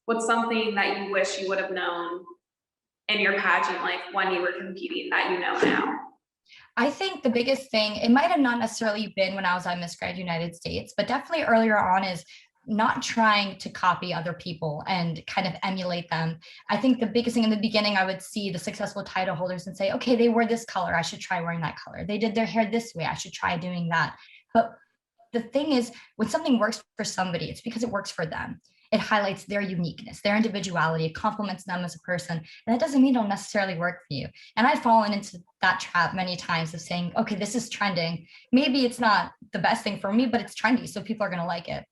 what's something that you wish you would have known in your pageant life when you were competing that you know now? I think the biggest thing, it might have not necessarily been when I was on Miss Grand United States, but definitely earlier on, is not trying to copy other people and kind of emulate them. I think the biggest thing in the beginning, I would see the successful title holders and say, okay, they wear this color, I should try wearing that color. They did their hair this way, I should try doing that. But the thing is, when something works for somebody, it's because it works for them. It highlights their uniqueness, their individuality, it compliments them as a person. And that doesn't mean it'll necessarily work for you. And I've fallen into that trap many times of saying, okay, this is trending. Maybe it's not the best thing for me, but it's trendy, so people are going to like it.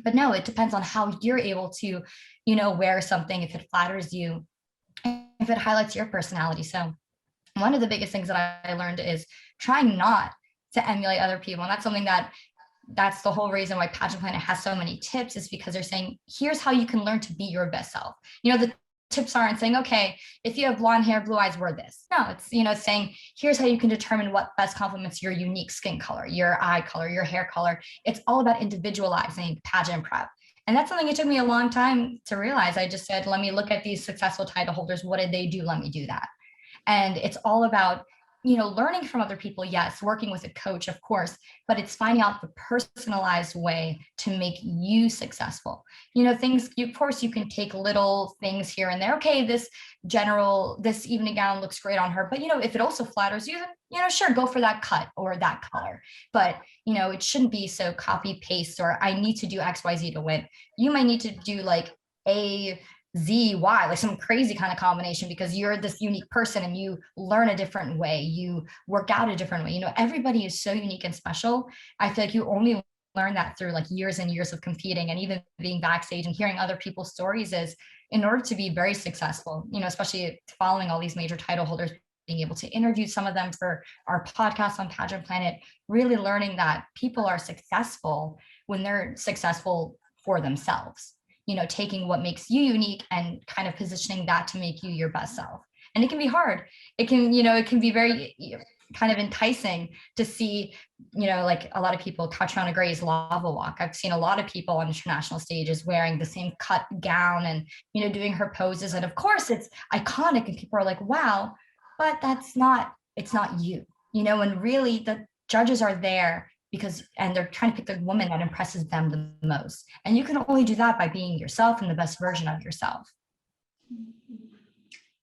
But no, it depends on how you're able to, wear something, if it flatters you, if it highlights your personality. So one of the biggest things that I learned is trying not to emulate other people. And that's something that's the whole reason why Pageant Planet has so many tips, is because they're saying, here's how you can learn to be your best self. The tips aren't saying, okay, if you have blonde hair, blue eyes, wear this. No, it's, saying, here's how you can determine what best complements your unique skin color, your eye color, your hair color. It's all about individualizing pageant prep. And that's something it took me a long time to realize. I just said, let me look at these successful title holders. What did they do? Let me do that. And it's all about, learning from other people, yes, working with a coach, of course, but it's finding out the personalized way to make you successful. Things, of course, you can take little things here and there. Okay, this evening gown looks great on her, but if it also flatters you, sure, go for that cut or that color. But it shouldn't be so copy paste, or I need to do XYZ to win. You might need to do like ZY, like some crazy kind of combination, because you're this unique person and you learn a different way, you work out a different way. Everybody is so unique and special. I feel like you only learn that through like years and years of competing, and even being backstage and hearing other people's stories, is in order to be very successful, especially following all these major title holders, being able to interview some of them for our podcast on Pageant Planet, really learning that people are successful when they're successful for themselves. Taking what makes you unique and kind of positioning that to make you your best self. And it can be hard. It can be very kind of enticing to see, like a lot of people, Katerina Katakalides lava walk. I've seen a lot of people on international stages wearing the same cut gown and, doing her poses. And of course it's iconic and people are like, wow, but it's not you, and really the judges are there and they're trying to pick the woman that impresses them the most. And you can only do that by being yourself and the best version of yourself.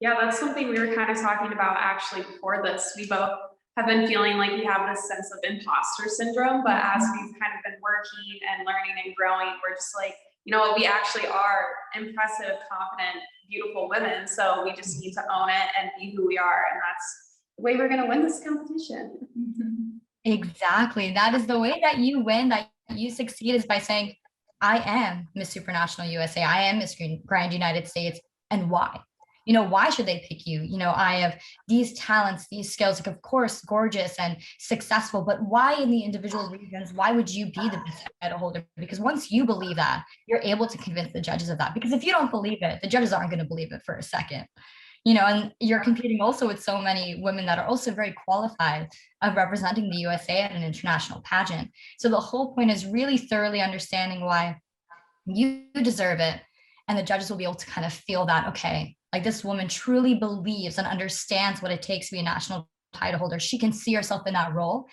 Yeah, that's something we were kind of talking about actually before this. We both have been feeling like we have this sense of imposter syndrome, but as we've kind of been working and learning and growing, we're just like, we actually are impressive, confident, beautiful women. So we just need to own it and be who we are. And that's the way we're going to win this competition. Exactly. That is the way that you win, that you succeed, is by saying, I am Miss Supranational USA. I am Miss Grand United States. And why? Why should they pick you? I have these talents, these skills, like, of course, gorgeous and successful, but why in the individual regions? Why would you be the best title holder? Because once you believe that, you're able to convince the judges of that. Because if you don't believe it, the judges aren't going to believe it for a second. And you're competing also with so many women that are also very qualified of representing the USA at an international pageant. So the whole point is really thoroughly understanding why you deserve it. And the judges will be able to kind of feel that, okay, like this woman truly believes and understands what it takes to be a national title holder. She can see herself in that role